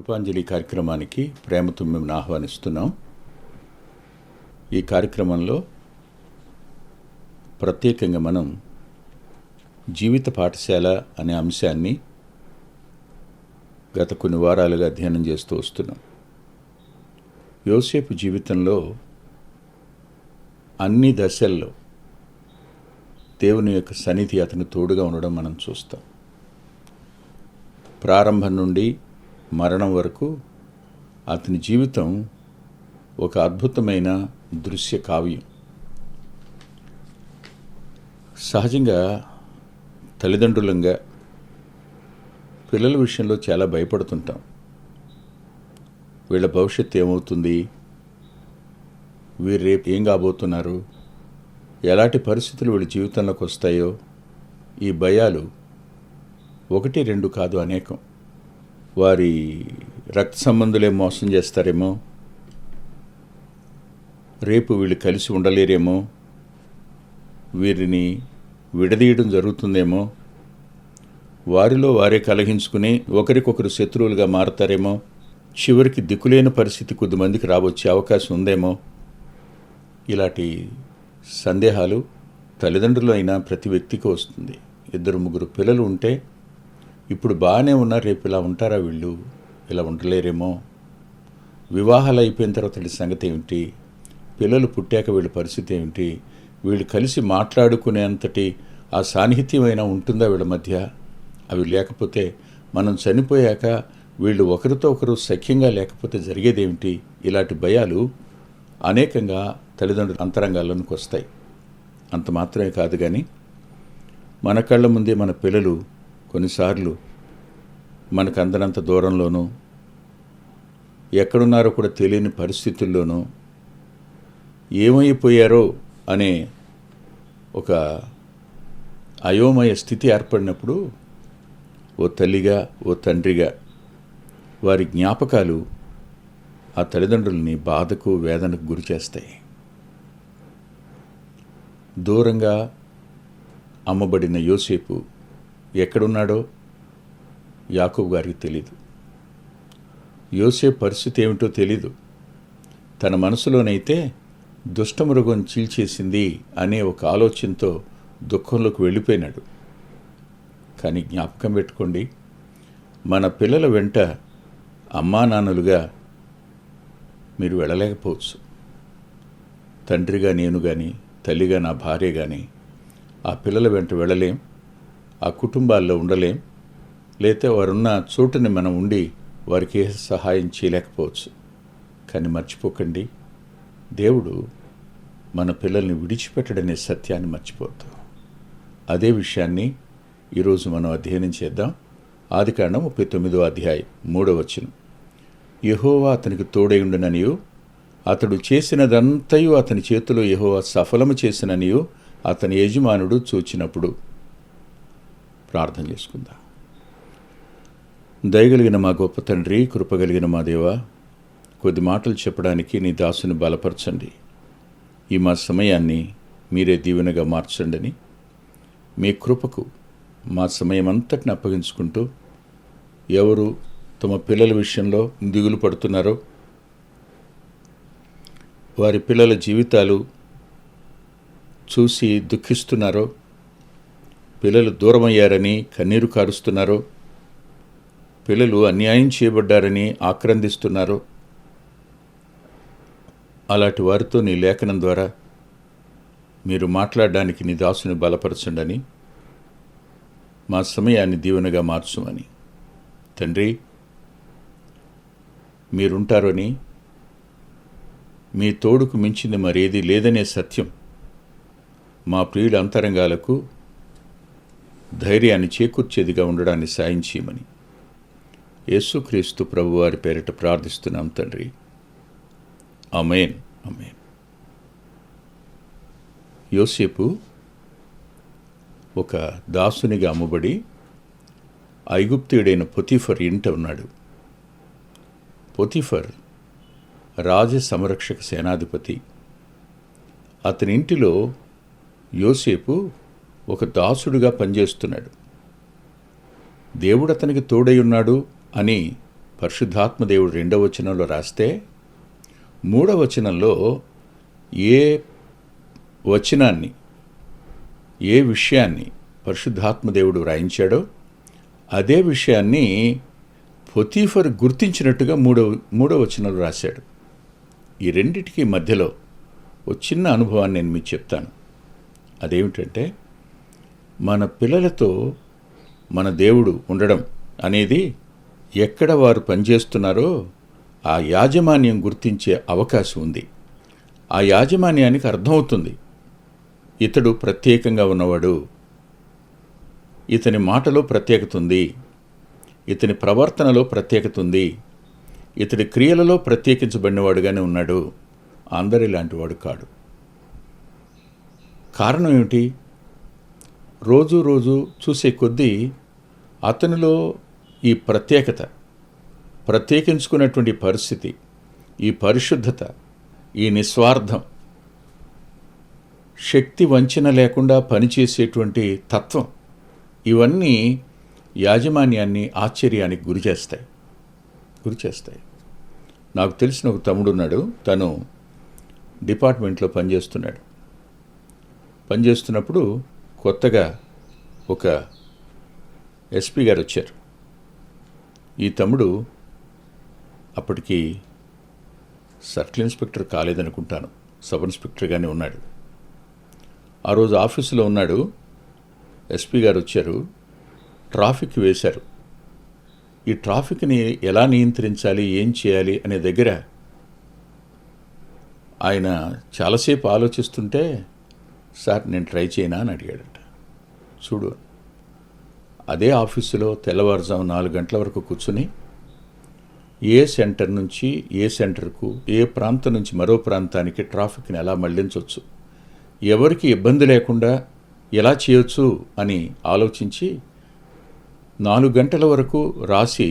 కృపాంజలి కార్యక్రమానికి ప్రేమతో మేము ఆహ్వానిస్తున్నాం. ఈ కార్యక్రమంలో ప్రత్యేకంగా మనం జీవిత పాఠశాల అనే అంశాన్ని గత కొన్ని వారాలుగా అధ్యయనం చేస్తూ వస్తున్నాం. యోసేపు జీవితంలో అన్ని దశల్లో దేవుని యొక్క సన్నిధి అతను తోడుగా ఉండడం మనం చూస్తాం. ప్రారంభం నుండి మరణం వరకు అతని జీవితం ఒక అద్భుతమైన దృశ్య కావ్యం. సహజంగా తల్లిదండ్రులంగా పిల్లల విషయంలో చాలా భయపడుతుంటాం. వీళ్ళ భవిష్యత్తు ఏమవుతుంది, వీరు రేపు ఏం కాబోతున్నారు, ఎలాంటి పరిస్థితులు వీళ్ళ జీవితంలోకి వస్తాయో, ఈ భయాలు ఒకటి రెండు కాదు, అనేకం. వారి రక్త సంబంధులే మోసం చేస్తారేమో, రేపు వీళ్ళు కలిసి ఉండలేరేమో, వీరిని విడదీయడం జరుగుతుందేమో, వారిలో వారే కలహించుకుని ఒకరికొకరు శత్రువులుగా మారతారేమో, చివరికి దిక్కులేని పరిస్థితి కొద్దిమందికి రావచ్చే అవకాశం ఉందేమో. ఇలాంటి సందేహాలు తల్లిదండ్రులు అయినా ప్రతి వ్యక్తికి వస్తుంది. 2-3 పిల్లలు ఉంటే ఇప్పుడు బాగానే ఉన్నారు, రేపు ఇలా ఉంటారా, వీళ్ళు ఇలా ఉండలేరేమో, వివాహాలు అయిపోయిన తర్వాత వీళ్ళ సంగతి ఏమిటి, పిల్లలు పుట్టాక వీళ్ళ పరిస్థితి ఏమిటి, వీళ్ళు కలిసి మాట్లాడుకునేంతటి ఆ సాన్నిహిత్యమైనా ఉంటుందా వీళ్ళ మధ్య, అవి లేకపోతే మనం చనిపోయాక వీళ్ళు ఒకరితో ఒకరు సఖ్యంగా లేకపోతే జరిగేదేమిటి. ఇలాంటి భయాలు అనేకంగా తల్లిదండ్రుల అంతరంగాల్లోనికి వస్తాయి. అంత మాత్రమే కాదు, కానీ మన కళ్ళ ముందే మన పిల్లలు కొన్నిసార్లు మనకు అందనంత దూరంలోనూ, ఎక్కడున్నారో కూడా తెలియని పరిస్థితుల్లోనూ ఏమైపోయారో అనే ఒక అయోమయ స్థితి ఏర్పడినప్పుడు ఓ తల్లిగా ఓ తండ్రిగా వారి జ్ఞాపకాలు ఆ తల్లిదండ్రులని బాధకు వేదనకు గురి చేస్తాయి. దూరంగా అమ్మబడిన యోసేపు ఎక్కడున్నాడో యాకోబు గారికి తెలీదు. యోసేపు పరిస్థితి ఏమిటో తెలీదు. తన మనసులోనైతే దుష్టమృగం చీల్చేసింది అనే ఒక ఆలోచనతో దుఃఖంలోకి వెళ్ళిపోయినాడు. కానీ జ్ఞాపకం పెట్టుకోండి, మన పిల్లల వెంట అమ్మా నాన్నలుగా మీరు వెళ్ళలేకపోవచ్చు. తండ్రిగా నేను కానీ, తల్లిగా నా భార్య కానీ ఆ పిల్లల వెంట వెళ్ళలేం, ఆ కుటుంబాల్లో ఉండలేం, లేతే వారున్న చోటుని మనం ఉండి వారికి ఏ సహాయం చేయలేకపోవచ్చు. కానీ మర్చిపోకండి, దేవుడు మన పిల్లల్ని విడిచిపెట్టడనే సత్యాన్ని మర్చిపోతాం. అదే విషయాన్ని ఈరోజు మనం అధ్యయనం చేద్దాం. ఆదికాండం 39వ అధ్యాయం 3వ వచనం. యెహోవా అతనికి తోడైయుండుననియు, అతడు చేసినదంతయు అతని చేతిలో యెహోవా సఫలము చేసిననియు అతని యజమానుడు చూచినప్పుడు. ప్రార్థన చేసుకుందాం. దయగలిగిన మా గొప్ప తండ్రి, కృపగలిగిన మా దేవా, కొద్ది మాటలు చెప్పడానికి నీ దాసుని బలపరచండి. ఈ మా సమయాన్ని మీరే దీవెనగా మార్చండి. మీ కృపకు మా సమయం అంతటిని అప్పగించుకుంటూ, ఎవరు తమ పిల్లల విషయంలో దిగులు పడుతున్నారో, వారి పిల్లల జీవితాలు చూసి దుఃఖిస్తున్నారో, పిల్లలు దూరమయ్యారని కన్నీరు కారుస్తున్నారో, పిల్లలు అన్యాయం చేయబడ్డారని ఆక్రందిస్తున్నారో, అలాంటి వారితో నీ లేఖనం ద్వారా మీరు మాట్లాడడానికి నీ దాసుని బలపరచండి. మా సమయాన్ని దీవెనగా మార్చుమని. తండ్రి, మీరుంటారని, మీ తోడుకు మించింది మరేది లేదనే సత్యం మా ప్రియుల అంతరంగాలకు ధైర్యాన్ని చేకూర్చేదిగా ఉండడాన్ని సాయం చేయమని యేసుక్రీస్తు ప్రభువారి పేరిట ప్రార్థిస్తున్నాం తండ్రి. ఆమేన్, ఆమేన్. యోసేపు ఒక దాసునిగా అమ్మబడి ఐగుప్తీయుడైన పొతీఫర్ ఇంట ఉన్నాడు. పొతీఫర్ రాజ సంరక్షక సేనాధిపతి. అతని ఇంటిలో యోసేపు ఒక దాసుడుగా పనిచేస్తున్నాడు. దేవుడు అతనికి తోడై ఉన్నాడు అని పరిశుద్ధాత్మ దేవుడు 2వ వచనంలో రాస్తే 3వ వచనంలో ఏ వచనాన్ని, ఏ విషయాన్ని పరిశుద్ధాత్మ దేవుడు వ్రాయించాడో అదే విషయాన్ని పొతీఫర్ గుర్తించినట్టుగా మూడవ వచనంలో రాశాడు. ఈ రెండిటికి మధ్యలో ఒక చిన్న అనుభవాన్ని నేను మీకు చెప్తాను. అదేమిటంటే, మన పిల్లలతో మన దేవుడు ఉండడం అనేది ఎక్కడ వారు పనిచేస్తున్నారో ఆ యాజమాన్యం గుర్తించే అవకాశం ఉంది. ఆ యాజమాన్యానికి అర్థమవుతుంది, ఇతడు ప్రత్యేకంగా ఉన్నవాడు, ఇతని మాటలో ప్రత్యేకత ఉంది, ఇతని ప్రవర్తనలో ప్రత్యేకత ఉంది, ఇతడి క్రియలలో ప్రత్యేకించబడినవాడుగానే ఉన్నాడు, అందరిలాంటి వాడు కాడు. కారణం ఏమిటి? రోజు రోజు చూసే కొద్దీ అతనిలో ఈ ప్రత్యేకించుకున్నటువంటి పరిస్థితి, ఈ పరిశుద్ధత, ఈ నిస్వార్థం, శక్తి వంచన లేకుండా పనిచేసేటువంటి తత్వం, ఇవన్నీ యాజమాన్యాన్ని ఆశ్చర్యానికి గురి చేస్తాయి. నాకు తెలిసిన ఒక తమ్ముడు ఉన్నాడు. తను డిపార్ట్మెంట్లో పనిచేస్తున్నప్పుడు కొత్తగా ఒక ఎస్పీ గారు వచ్చారు. ఈ తమ్ముడు అప్పటికి సర్కిల్ ఇన్స్పెక్టర్ కాలేదనుకుంటాను, సబ్ ఇన్స్పెక్టర్గానే ఉన్నాడు. ఆ రోజు ఆఫీసులో ఉన్నాడు. ఎస్పీ గారు వచ్చారు, ట్రాఫిక్ వేశారు. ఈ ట్రాఫిక్ని ఎలా నియంత్రించాలి, ఏం చేయాలి అనే దగ్గర ఆయన చాలాసేపు ఆలోచిస్తుంటే, సార్ నేను ట్రై చేయనా అని అడిగాడట. చూడు, అదే ఆఫీసులో తెల్లవారుజాము 4 గంటల వరకు కూర్చుని ఏ సెంటర్ నుంచి ఏ సెంటర్కు, ఏ ప్రాంతం నుంచి మరో ప్రాంతానికి ట్రాఫిక్ని ఎలా మళ్లించవచ్చు, ఎవరికి ఇబ్బంది లేకుండా ఎలా చేయొచ్చు అని ఆలోచించి 4 గంటల వరకు రాసి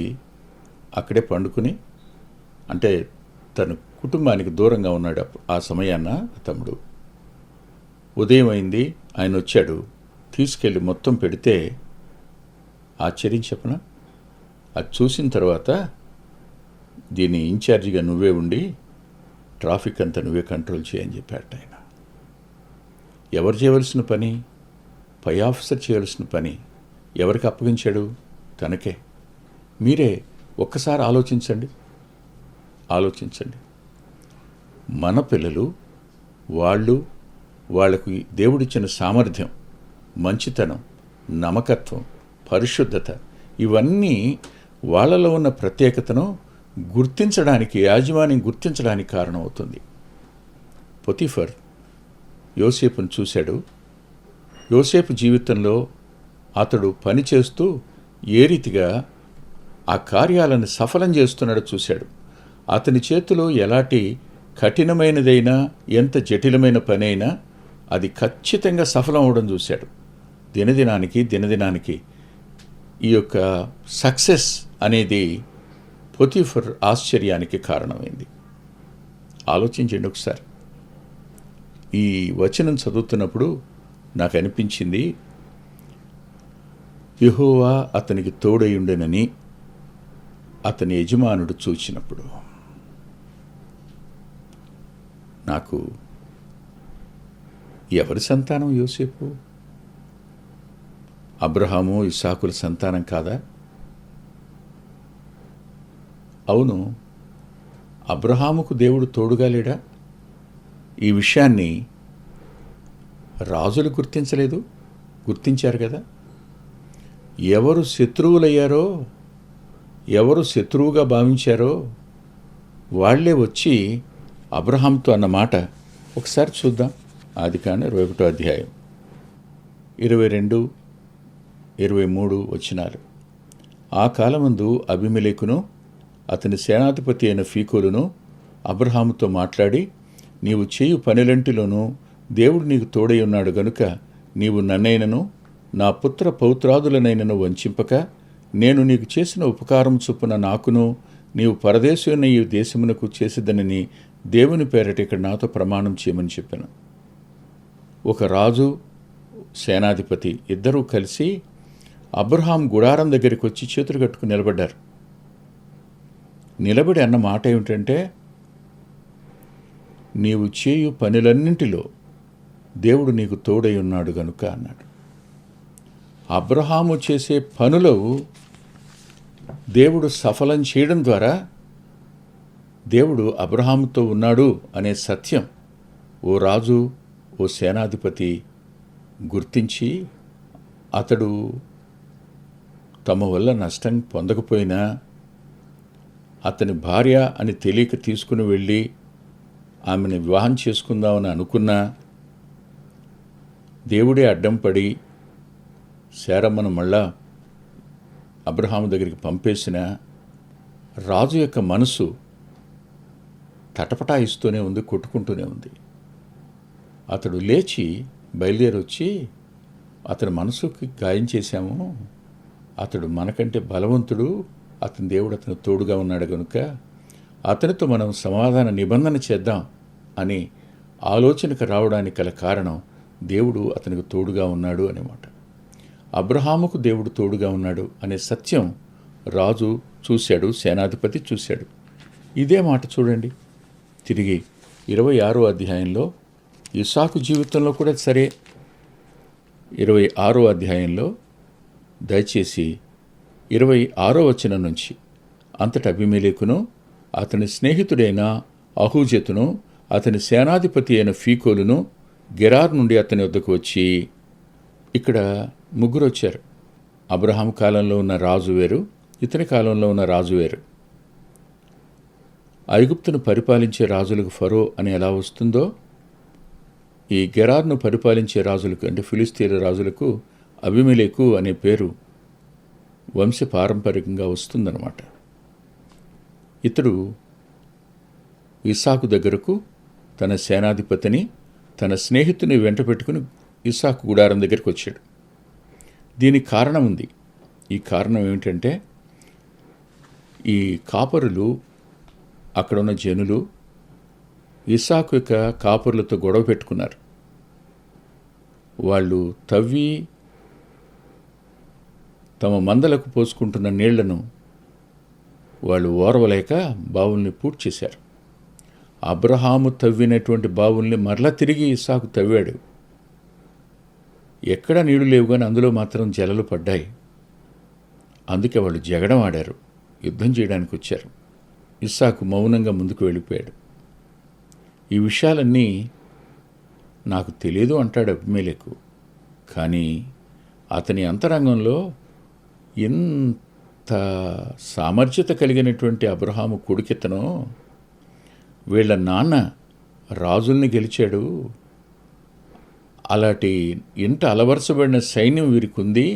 అక్కడే పండుకుని, అంటే తన కుటుంబానికి దూరంగా ఉన్నాడు ఆ సమయాన్న తమ్ముడు. ఉదయం అయింది, ఆయన వచ్చాడు, తీసుకెళ్ళి మొత్తం పెడితే ఆశ్చర్యం చెప్పనా, అది చూసిన తర్వాత దీని ఇన్ఛార్జిగా నువ్వే ఉండి ట్రాఫిక్ అంతా నువ్వే కంట్రోల్ చేయని చెప్పాట ఆయన. ఎవరు చేయవలసిన పని? పై ఆఫీసర్ చేయవలసిన పని ఎవరికి అప్పగించాడు? తనకే. మీరే ఒక్కసారి ఆలోచించండి. మన పిల్లలు, వాళ్లకు దేవుడిచ్చిన సామర్థ్యం, మంచితనం, నమ్మకత్వం, పరిశుద్ధత, ఇవన్నీ వాళ్ళలో ఉన్న ప్రత్యేకతను గుర్తించడానికి, యాజమాన్యం గుర్తించడానికి కారణమవుతుంది. పొతీఫర్ యోసేపును చూశాడు. యోసేపు జీవితంలో అతడు పనిచేస్తూ ఏ రీతిగా ఆ కార్యాలను సఫలం చేస్తున్నాడో చూశాడు. అతని చేతిలో ఎలాంటి కఠినమైనదైనా, ఎంత జటిలమైన పని అయినా అది ఖచ్చితంగా సఫలం అవడం చూశాడు. దినదినానికి ఈ యొక్క సక్సెస్ అనేది పొతీఫర్ ఆశ్చర్యానికి కారణమైంది. ఆలోచించండి ఒకసారి. ఈ వచనం చదువుతున్నప్పుడు నాకు అనిపించింది, యెహోవా అతనికి తోడయుండెనని అతని యజమానుడు చూచినప్పుడు. నాకు ఎవరి సంతానం యోసేపు? అబ్రహాము, ఇస్సాకుల సంతానం కాదా? అవును, అబ్రహాముకు దేవుడు తోడుగా లేడా? ఈ విషయాన్ని రాజులు గుర్తించలేదు, గుర్తించారు కదా. ఎవరు శత్రువులయ్యారో, ఎవరు శత్రువుగా భావించారో వాళ్లే వచ్చి అబ్రహాంతో అన్న మాట ఒకసారి చూద్దాం. ఆదికాండం 21వ అధ్యాయం 22, 23 వచనాలు. ఆ కాలమందు అబీమెలెకును అతని సేనాధిపతి అయిన ఫీకోలును అబ్రహాముతో మాట్లాడి, నీవు చేయు పనులంటిలోనూ దేవుడు నీకు తోడై ఉన్నాడు గనుక నీవు నన్నైనను నా పుత్ర పౌత్రాదులనైనను వంచింపక, నేను నీకు చేసిన ఉపకారం చొప్పున నాకును నీవు పరదేశున్న ఈ దేశమునకు చేసేదనని దేవుని పేరట ఇక్కడ నాతో ప్రమాణం చేయమని చెప్పాను. ఒక రాజు, సేనాధిపతి ఇద్దరూ కలిసి అబ్రహాం గుడారం దగ్గరికి వచ్చి చేతులు కట్టుకుని నిలబడ్డారు. నిలబడి అన్న మాట ఏమిటంటే, నీవు చేయు పనులన్నింటిలో దేవుడు నీకు తోడై ఉన్నాడు గనుక అన్నాడు. అబ్రహాము చేసే పనులు దేవుడు సఫలం చేయడం ద్వారా దేవుడు అబ్రహాముతో ఉన్నాడు అనే సత్యం ఓ రాజు, ఓ సేనాధిపతి గుర్తించి, అతడు తమ వల్ల నష్టం పొందకపోయినా అతని భార్య అని తెలియక తీసుకుని వెళ్ళి ఆమెను వివాహం చేసుకుందామని అనుకున్నా దేవుడే అడ్డం పడి శారమ్మను మళ్ళా అబ్రహాము దగ్గరికి పంపేసిన రాజు యొక్క మనసు తటపటాయిస్తూనే ఉంది, కొట్టుకుంటూనే ఉంది. అతడు లేచి బయలుదేరి వచ్చి, అతని మనసుకి గాయం చేశాము, అతడు మనకంటే బలవంతుడు, అతని దేవుడు అతను తోడుగా ఉన్నాడు కనుక అతనితో మనం సమాధాన నిబంధన చేద్దాం అని ఆలోచనకు రావడానికి గల కారణం దేవుడు అతనికి తోడుగా ఉన్నాడు అనేమాట. అబ్రహాముకు దేవుడు తోడుగా ఉన్నాడు అనే సత్యం రాజు చూశాడు, సేనాధిపతి చూశాడు. ఇదే మాట చూడండి తిరిగి 26వ అధ్యాయంలో, ఇస్సాకు జీవితంలో కూడా సరే. 26వ అధ్యాయంలో దయచేసి 26వ వచనం నుంచి, అంతట అబీమెలెకును అతని స్నేహితుడైన అహూజతును అతని సేనాధిపతి అయిన ఫీకోలును గెరార్ నుండి అతని వద్దకు వచ్చి, ఇక్కడ ముగ్గురు వచ్చారు. అబ్రహాం కాలంలో ఉన్న రాజు వేరు, ఇతని కాలంలో ఉన్న రాజు వేరు. ఐగుప్తును పరిపాలించే రాజులకు ఫరో అని ఎలా వస్తుందో, ఈ గెరార్ను పరిపాలించే రాజులకు అంటే ఫిలిస్తీన్ల రాజులకు అబీమెలెకు అనే పేరు వంశపారంపర్యంగా వస్తుందన్నమాట. ఇతడు ఇస్సాకు దగ్గరకు తన సేనాధిపతిని తన స్నేహితుని వెంట పెట్టుకుని ఇస్సాకు గుడారం దగ్గరికి వచ్చాడు. దీనికి కారణం ఉంది. ఈ కారణం ఏమిటంటే, ఈ కాపరులు, అక్కడ ఉన్న జనులు ఇస్సాకు యొక్క కాపరులతో గొడవ పెట్టుకున్నారు. వాళ్ళు తవ్వి తమ మందలకు పోసుకుంటున్న నీళ్లను వాళ్ళు ఓర్వలేక బావుల్ని పూర్తి చేశారు. అబ్రహాము తవ్వినటువంటి బావుల్ని మరలా తిరిగి ఇస్సాకు తవ్వాడు. ఎక్కడ నీళ్లు లేవు కానీ అందులో మాత్రం జలలు పడ్డాయి. అందుకే వాళ్ళు జగడం ఆడారు, యుద్ధం చేయడానికి వచ్చారు. ఇస్సాకు మౌనంగా ముందుకు వెళ్ళిపోయాడు. ఈ విషయాలన్నీ నాకు తెలియదు అంటాడు అబీమెలెకు. కానీ అతని అంతరంగంలో ఎంత సామర్థ్యత కలిగినటువంటి అబ్రహాము కొడుకెత్తనో, వీళ్ళ నాన్న రాజుల్ని గెలిచాడు, అలాంటి ఇంట అలవరచబడిన సైన్యం వీరికి ఉంది,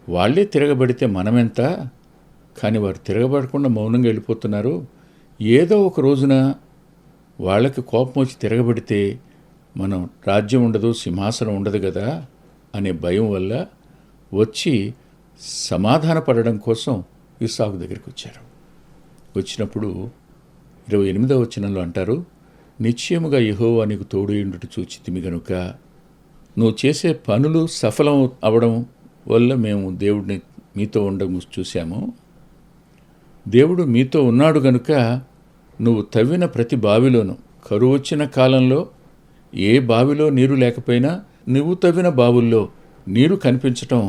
వాళ్ళే తిరగబడితే మనమెంత, కానీ వారు తిరగబడకుండా మౌనంగా వెళ్ళిపోతున్నారు. ఏదో ఒక రోజున వాళ్ళకి కోపం వచ్చి తిరగబడితే మనం రాజ్యం ఉండదు, సింహాసనం ఉండదు కదా అనే భయం వల్ల వచ్చి సమాధానపడడం కోసం ఇస్సాకు దగ్గరికి వచ్చారు. వచ్చినప్పుడు 28వ వచనంలో అంటారు, నిశ్చయముగా యెహోవా నీకు తోడుయుండుట చూచితిమి గనుక నువ్వు చేసే పనులు సఫలం అవడం వల్ల మేము దేవుడిని మీతో ఉండడం చూశాము. దేవుడు మీతో ఉన్నాడు గనుక నువ్వు తవ్విన ప్రతి బావిలోనూ, కరువు వచ్చిన కాలంలో ఏ బావిలో నీరు లేకపోయినా నువ్వు తవ్విన బావుల్లో నీరు కనిపించటం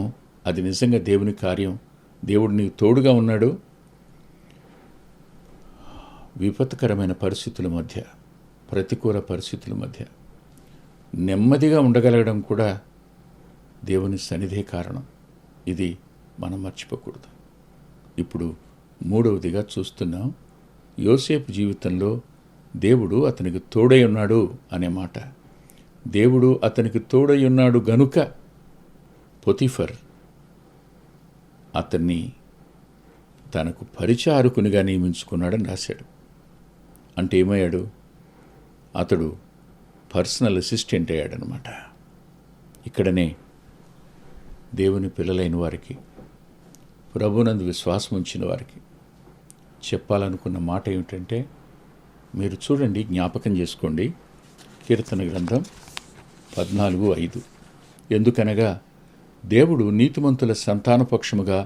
అది నిజంగా దేవుని కార్యం. దేవుడు నీకు తోడుగా ఉన్నాడు. విపత్కరమైన పరిస్థితుల మధ్య, ప్రతికూల పరిస్థితుల మధ్య నెమ్మదిగా ఉండగలగడం కూడా దేవుని సన్నిధే కారణం. ఇది మనం మర్చిపోకూడదు. ఇప్పుడు 3వదిగా చూస్తున్నాం, యోసేపు జీవితంలో దేవుడు అతనికి తోడై ఉన్నాడు అనే మాట. దేవుడు అతనికి తోడై ఉన్నాడు గనుక పొతిఫర్ అతన్ని తనకు పరిచారకునిగా నియమించుకున్నాడని రాశాడు. అంటే ఏమయ్యాడు? అతడు పర్సనల్ అసిస్టెంట్ అయ్యాడనమాట. ఇక్కడనే దేవుని పిల్లలైన వారికి, ప్రభునందు విశ్వాసం ఉంచిన వారికి చెప్పాలనుకున్న మాట ఏమిటంటే, మీరు చూడండి, జ్ఞాపకం చేసుకోండి, కీర్తన గ్రంథం 14:5. ఎందుకనగా దేవుడు నీతిమంతుల సంతానపక్షముగా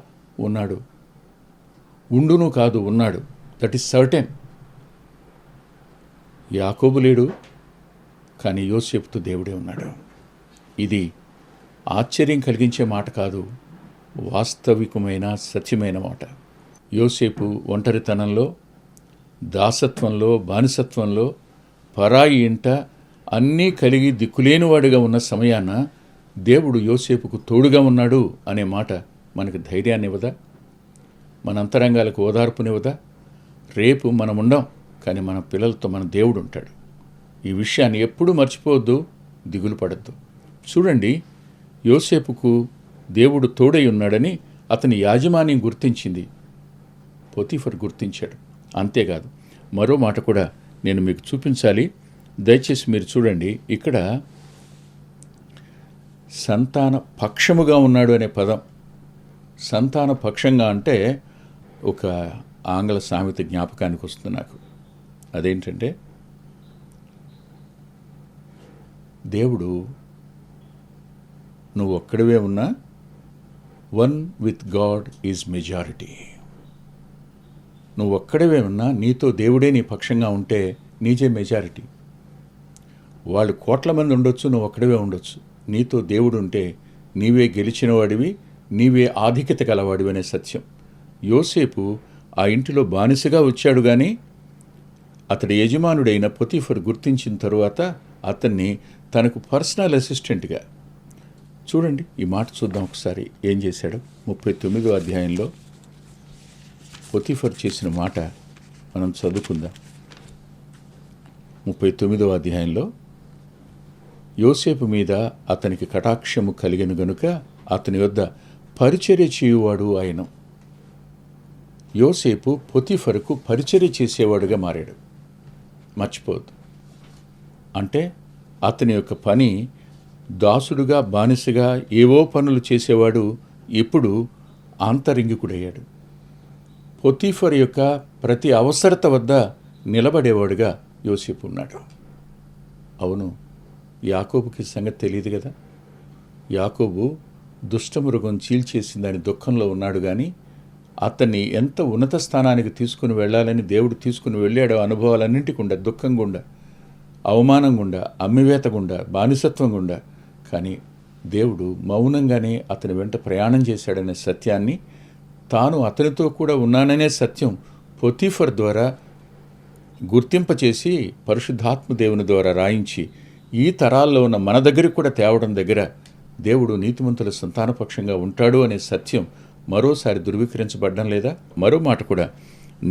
ఉన్నాడు, ఉండును కాదు ఉన్నాడు. That is certain. యాకోబు లేడు, కానీ యోసేపుతో దేవుడే ఉన్నాడు. ఇది ఆశ్చర్యం కలిగించే మాట కాదు, వాస్తవికమైన సత్యమైన మాట. యోసేపు ఒంటరితనంలో, దాసత్వంలో, బానిసత్వంలో, పరాయి ఇంట అన్నీ కలిగి దిక్కులేనివాడిగా ఉన్న సమయాన దేవుడు యోసేపుకు తోడుగా ఉన్నాడు అనే మాట మనకు ధైర్యాన్ని ఇవ్వదా? మన అంతరంగాలకు ఓదార్పునివ్వదా? రేపు మనం ఉండం, కానీ మన పిల్లలతో మన దేవుడు ఉంటాడు. ఈ విషయాన్ని ఎప్పుడూ మర్చిపోవద్దు, దిగులు పడద్దు. చూడండి, యోసేపుకు దేవుడు తోడై ఉన్నాడని అతని యాజమాన్యం గుర్తించింది, పొతీఫర్ గుర్తించాడు. అంతేకాదు, మరో మాట కూడా నేను మీకు చూపించాలి. దయచేసి మీరు చూడండి, ఇక్కడ సంతాన పక్షముగా ఉన్నాడు అనే పదం. సంతాన పక్షంగా అంటే ఒక ఆంగ్ల సామెత జ్ఞాపకానికి వస్తుంది నాకు. అదేంటంటే, దేవుడు నువ్వు ఒక్కడివే ఉన్నా one with God is majority. నువ్వు ఒక్కడివే ఉన్నా నీతో దేవుడే నీ పక్షంగా ఉంటే నీజే మెజారిటీ. వాళ్ళు కోట్ల మంది ఉండొచ్చు, నువ్వు ఒక్కడివే ఉండొచ్చు. నీతో దేవుడు ఉంటే నీవే గెలిచిన వాడివి, నీవే ఆధిక్యత గలవాడివి అనే సత్యం. యోసేపు ఆ ఇంటిలో బానిసగా వచ్చాడు, కానీ అతడి యజమానుడైన పొతీఫర్ గుర్తించిన తరువాత అతన్ని తనకు పర్సనల్ అసిస్టెంట్గా, చూడండి ఈ మాట చూద్దాం ఒకసారి ఏం చేశాడు. 39వ అధ్యాయంలో పొతీఫర్ చేసిన మాట మనం చదువుకుందాం. 39వ అధ్యాయంలో, యోసేపు మీద అతనికి కటాక్షము కలిగిన గనుక అతని వద్ద పరిచర్య చేయువాడు ఆయన. యోసేపు పొతీఫర్కు పరిచర్య చేసేవాడుగా మారాడు. మర్చిపోవద్దు. అంటే అతని యొక్క పని దాసుడుగా, బానిసగా ఏవో పనులు చేసేవాడు ఇప్పుడు ఆంతరింగికుడయ్యాడు. పొతీఫర్ యొక్క ప్రతి అవసరత వద్ద నిలబడేవాడుగా యోసేపు ఉన్నాడు. అవును, యాకోబుకి సంగతి తెలియదు కదా. యాకోబు దుష్టమృగం చీల్చేసిందని దుఃఖంలో ఉన్నాడు, కానీ అతన్ని ఎంత ఉన్నత స్థానానికి తీసుకుని వెళ్ళాలని దేవుడు తీసుకుని వెళ్ళాడో అనుభవాలన్నింటి గుండా, దుఃఖం గుండా, అవమానం గుండా, అమ్మివేత గుండా, బానిసత్వం గుండా, కానీ దేవుడు మౌనంగానే అతని వెంట ప్రయాణం చేశాడనే సత్యాన్ని, తాను అతనితో కూడా ఉన్నాననే సత్యం పొతీఫర్ ద్వారా గుర్తింపచేసి పరిశుద్ధాత్మ దేవుని ద్వారా రాయించి ఈ తరాల్లో ఉన్న మన దగ్గరికి కూడా తేవడం దగ్గర దేవుడు నీతిమంతుల సంతానపక్షంగా ఉంటాడు అనే సత్యం మరోసారి ధృవీకరించబడ్డం లేదా? మరో మాట కూడా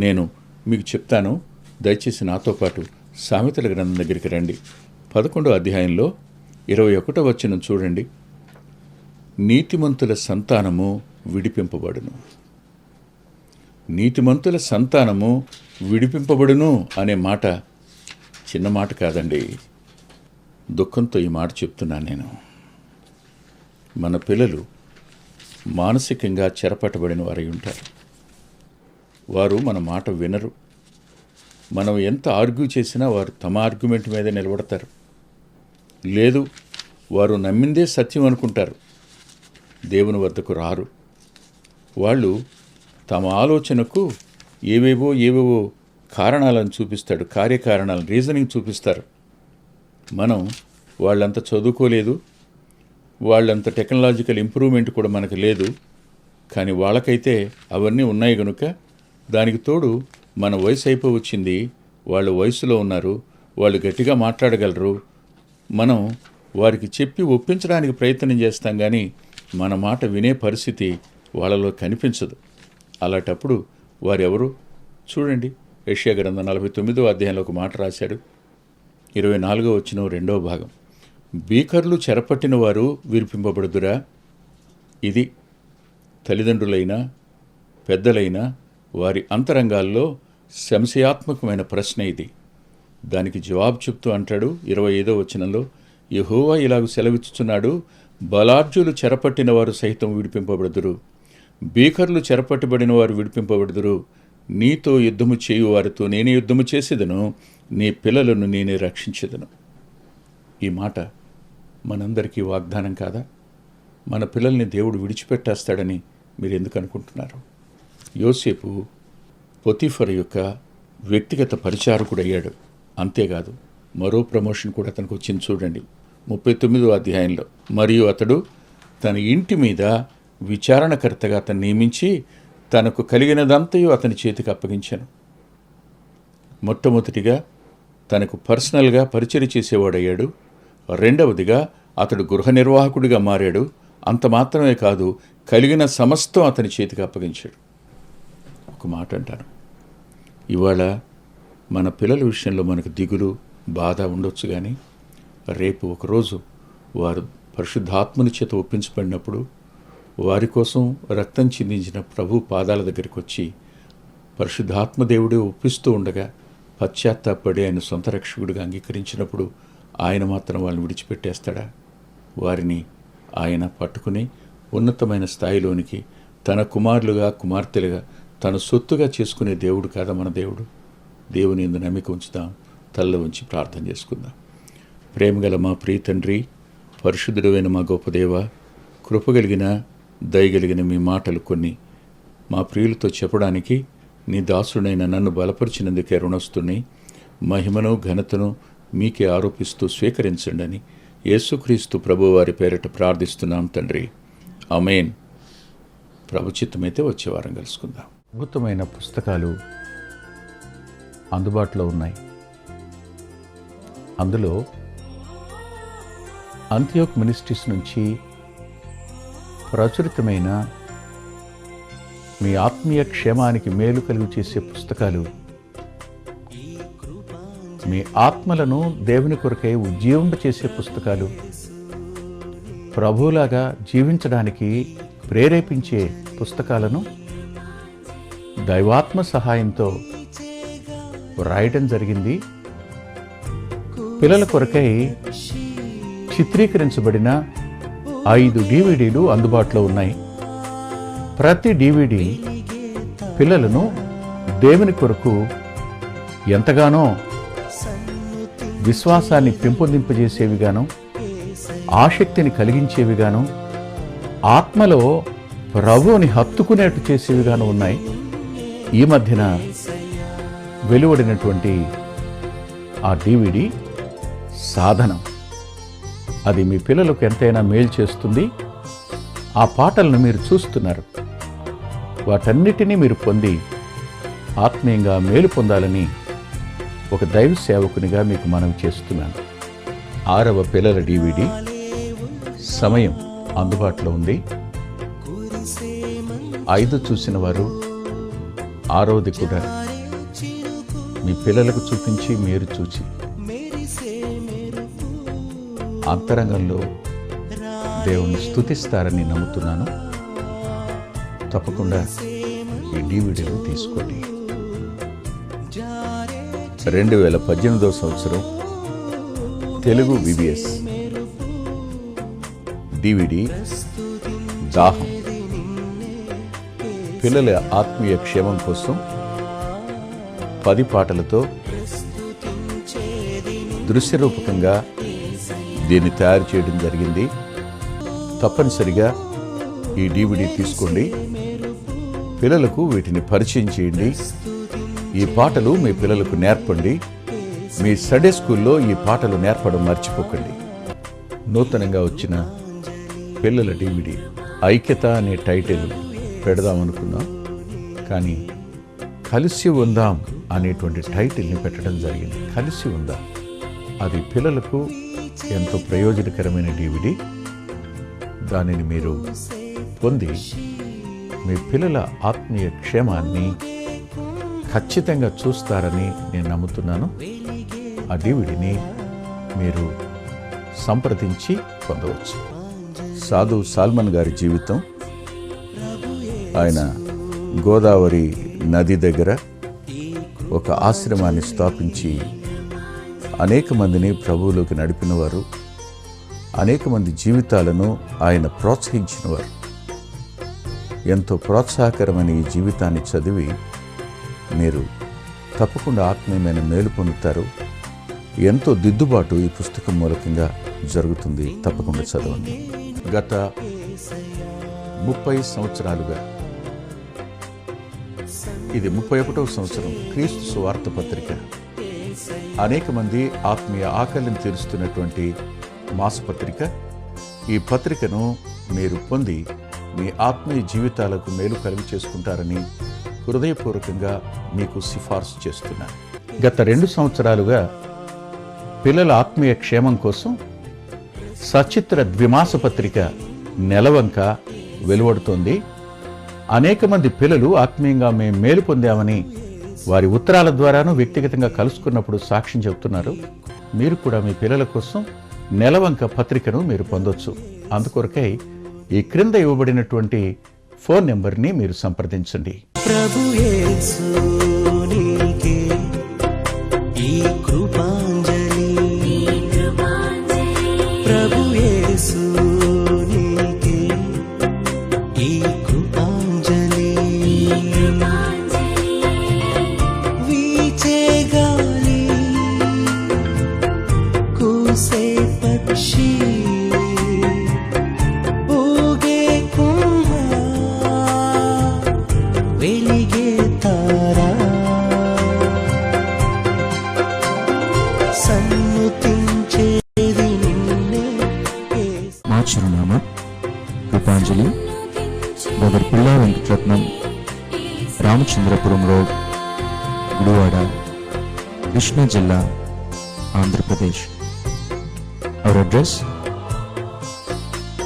నేను మీకు చెప్తాను, దయచేసి నాతో పాటు సామెతల గ్రంథం దగ్గరికి రండి. 11వ అధ్యాయంలో 21వ వచనం చూడండి. నీతిమంతుల సంతానము విడిపింపబడును. నీతిమంతుల సంతానము విడిపింపబడును అనే మాట చిన్న మాట కాదండి. దుఃఖంతో ఈ మాట చెప్తున్నాను నేను. మన పిల్లలు మానసికంగా చెరపట్టబడిన వారై ఉంటారు. వారు మన మాట వినరు. మనం ఎంత ఆర్గ్యూ చేసినా వారు తమ ఆర్గ్యుమెంట్ మీద నిలబడతారు. లేదు, వారు నమ్మిందే సత్యం అనుకుంటారు, దేవుని వద్దకు రారు. వాళ్ళు తమ ఆలోచనకు ఏవేవో కారణాలను చూపిస్తాడు, కార్యకారణాలను, రీజనింగ్ చూపిస్తారు. మనం వాళ్ళంత చదువుకోలేదు, వాళ్ళంత టెక్నాలజికల్ ఇంప్రూవ్మెంట్ కూడా మనకు లేదు, కానీ వాళ్ళకైతే అవన్నీ ఉన్నాయి కనుక దానికి తోడు మన వయసు అయిపోవచ్చింది, వాళ్ళు వయసులో ఉన్నారు, వాళ్ళు గట్టిగా మాట్లాడగలరు. మనం వారికి చెప్పి ఒప్పించడానికి ప్రయత్నం చేస్తాం, కానీ మన మాట వినే పరిస్థితి వాళ్ళలో కనిపించదు. అలాంటప్పుడు వారెవరు? చూడండి, యెషయా గ్రంథం 49వ అధ్యాయంలో ఒక మాట రాశాడు, 24వ వచనం 2వ భాగం. భీకరులు చెరపట్టిన వారు విరిపింపబడుదురా? ఇది తల్లిదండ్రులైనా పెద్దలైనా వారి అంతరంగాల్లో సంశయాత్మకమైన ప్రశ్న ఇది. దానికి జవాబు చెప్తూ అంటాడు 25వ వచనంలో, యెహోవా ఇలాగ సెలవిచ్చుచున్నాడు, బలార్జులు చెరపట్టిన వారు సైతం విడిపింపబడుదురు, భీకరులు చెరపట్టబడిన వారు విడిపింపబడుదురు. నీతో యుద్ధము చేయు వారితో నేనే యుద్ధము చేసేదను, నీ పిల్లలను నేనే రక్షించేదను. ఈ మాట మనందరికీ వాగ్దానం కాదా? మన పిల్లల్ని దేవుడు విడిచిపెట్టేస్తాడని మీరు ఎందుకు అనుకుంటున్నారు? యోసేపు పొతీఫర్ యొక్క వ్యక్తిగత పరిచారకుడయ్యాడు. అంతేకాదు మరో ప్రమోషన్ కూడా అతనికి వచ్చింది చూడండి 39వ అధ్యాయంలో. మరియు అతడు తన ఇంటి మీద విచారణకర్తగా అతను నియమించి తనకు కలిగినదంతయు అతని చేతికి అప్పగించాను. మొట్టమొదటిగా తనకు పర్సనల్గా పరిచర్య చేసేవాడయ్యాడు. రెండవదిగా అతడు గృహ నిర్వాహకుడిగా మారాడు. అంత మాత్రమే కాదు, కలిగిన సమస్తం అతని చేతికి అప్పగించాడు. ఒక మాట అంటాను, ఇవాళ మన పిల్లల విషయంలో మనకు దిగులు బాధ ఉండొచ్చు, కానీ రేపు ఒకరోజు వారు పరిశుద్ధాత్మని చేత ఒప్పించబడినప్పుడు వారి కోసం రక్తం చిందించిన ప్రభు పాదాల దగ్గరికి వచ్చి పరిశుద్ధాత్మదేవుడే ఒప్పిస్తూ ఉండగా పశ్చాత్తాపడి ఆయన సొంత రక్షకుడిగా అంగీకరించినప్పుడు ఆయన మాత్రం వాళ్ళని విడిచిపెట్టేస్తాడా? వారిని ఆయన పట్టుకుని ఉన్నతమైన స్థాయిలోనికి తన కుమారులుగా కుమార్తెలుగా తన సొత్తుగా చేసుకునే దేవుడు కాదా మన దేవుడు? దేవుని యందు నమ్మిక ఉంచుదాం, తల్ల ఉంచి ప్రార్థన చేసుకుందాం. ప్రేమగల మా ప్రియ తండ్రి, పరిశుద్ధుడైన మా గొప్ప దేవ, కృపగలిగిన దయగలిగిన మీ మాటలు కొన్ని మా ప్రియులతో చెప్పడానికి నీ దాసుడైన నన్ను బలపరిచినందుకే రుణస్తుని. మహిమను ఘనతను మీకే ఆరోపిస్తూ స్వీకరించండి అని యేసుక్రీస్తు ప్రభువారి పేరిట ప్రార్థిస్తున్నాం తండ్రి. ఆమేన్. ప్రభు చిత్తమైతే వచ్చే వారం కలుసుకుందాం. అద్భుతమైన పుస్తకాలు అందుబాటులో ఉన్నాయి. అందులో అంత్యోక్ మినిస్ట్రీస్ నుంచి ప్రచురితమైన మీ ఆత్మీయ క్షేమానికి మేలు కలుగు చేసే పుస్తకాలు, మీ ఆత్మలను దేవుని కొరకై ఉజ్జీవింప చేసే పుస్తకాలు, ప్రభువులాగా జీవించడానికి ప్రేరేపించే పుస్తకాలను దైవాత్మ సహాయంతో రాయటం జరిగింది. పిల్లల కొరకై చిత్రీకరించబడిన 5 DVDలు అందుబాటులో ఉన్నాయి. ప్రతి DVD పిల్లలను దేవుని కొరకు ఎంతగానో విశ్వాసాన్ని పెంపొందింపజేసేవిగాను, ఆసక్తిని కలిగించేవిగాను, ఆత్మలో ప్రభువుని హత్తుకునేట్టు చేసేవిగాను ఉన్నాయి. ఈ మధ్యన వెలువడినటువంటి ఆ DVD సాధనం, అది మీ పిల్లలకు ఎంతైనా మేలు చేస్తుంది. ఆ పాటలను మీరు చూస్తున్నారు, వాటన్నిటినీ మీరు పొంది ఆత్మీయంగా మేలు పొందాలని ఒక దైవ సేవకునిగా మీకు మనవి చేస్తున్నాను. 6వ పిల్లల DVD సమయం అందుబాటులో ఉంది. 5 చూసిన వారు 6వది కూడా మీ పిల్లలకు చూపించి మీరు చూచి అంతరంగంలో దేవుణ్ణి స్తుతిస్తారని నమ్ముతున్నాను. తప్పకుండా ఈ DVDలు తీసుకోండి. 2018వ సంవత్సరం తెలుగు VBS DVD దాహం, పిల్లల ఆత్మీయ క్షేమం కోసం 10 పాటలతో దృశ్యరూపకంగా దీన్ని తయారు చేయడం జరిగింది. తప్పనిసరిగా ఈ DVD తీసుకోండి. పిల్లలకు వీటిని పరిచయం చేయండి. ఈ పాటలు మీ పిల్లలకు నేర్పండి. మీ సండే స్కూల్లో ఈ పాటలు నేర్పడం మర్చిపోకండి. నూతనంగా వచ్చిన పిల్లల DVD ఐక్యత అనే టైటిల్ పెడదామనుకున్నాం, కానీ కలిసి ఉందాం అనేటువంటి టైటిల్ని పెట్టడం జరిగింది. కలిసి ఉందాం, అది పిల్లలకు ఎంతో ప్రయోజనకరమైన DVD. దానిని మీరు పొంది మీ పిల్లల ఆత్మీయ క్షేమాన్ని ఖచ్చితంగా చూస్తారని నేను నమ్ముతున్నాను. ఆ DVDని మీరు సంప్రదించి పొందవచ్చు. సాధు సాల్మన్ గారి జీవితం, ఆయన గోదావరి నది దగ్గర ఒక ఆశ్రమాన్ని స్థాపించి అనేక మందిని ప్రభువులోకి నడిపినవారు, అనేక మంది జీవితాలను ఆయన ప్రోత్సహించినవారు. ఎంతో ప్రోత్సాహకరమైన ఈ జీవితాన్ని చదివి మీరు తప్పకుండా ఆత్మీయమైన మేలు పొందుతారు. ఎంతో దిద్దుబాటు ఈ పుస్తకం మూలకంగా జరుగుతుంది. తప్పకుండా చదవండి. గత 30 సంవత్సరాలుగా ఇది 31వ సంవత్సరం క్రీస్తు సువార్త పత్రిక. అనేక మంది ఆత్మీయ ఆకలిని తీరుస్తున్నటువంటి మాసపత్రిక. ఈ పత్రికను మీరు పొంది మీ ఆత్మీయ జీవితాలకు మేలు కలుగు చేసుకుంటారని హృదయపూర్వకంగా మీకు సిఫార్సు చేస్తున్నాను. గత 2 సంవత్సరాలుగా పిల్లల ఆత్మీయ క్షేమం కోసం సచిత్ర ద్విమాస పత్రిక నెలవంక వెలువడుతోంది. అనేక మంది పిల్లలు ఆత్మీయంగా మేము మేలు పొందామని వారి ఉత్తరాల ద్వారాను వ్యక్తిగతంగా కలుసుకున్నప్పుడు సాక్ష్యం చెబుతున్నారు. మీరు కూడా మీ పిల్లల కోసం నెలవంక పత్రికను మీరు పొందొచ్చు. అందుకొరకై ఈ క్రింద ఇవ్వబడినటువంటి ఫోన్ నెంబర్ని మీరు సంప్రదించండి. ప్రభు యేసు నీకే ఈ కృపాంజలి, ప్రభు యేసు నీకే ఈ కృపాంజలి. వీచే గాలి, కూసే పక్షి, ఊగే కుంభ, వెలిగే తారా, సన్నుతించేది నిన్నే. మా చిరునామా కృపాంజలి, బ్రదర్ పిల్లా వెంకటరత్నం, రామచంద్రపురం రోడ్, గుడివాడ, కృష్ణా జిల్లా, Andhra Pradesh. Our address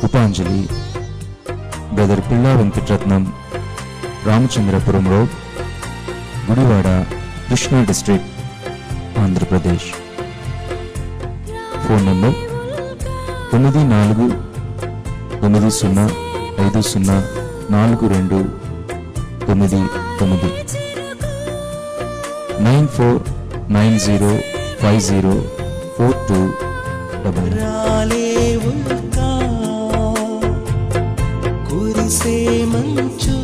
Krupanjali, brother Pilla Venkataratnam, Ramachandrapuram road, Gudivada, Krishna district, Andhra Pradesh. Phone number 9490504299 9490504299. రాలేవుగా కురిసే మంచు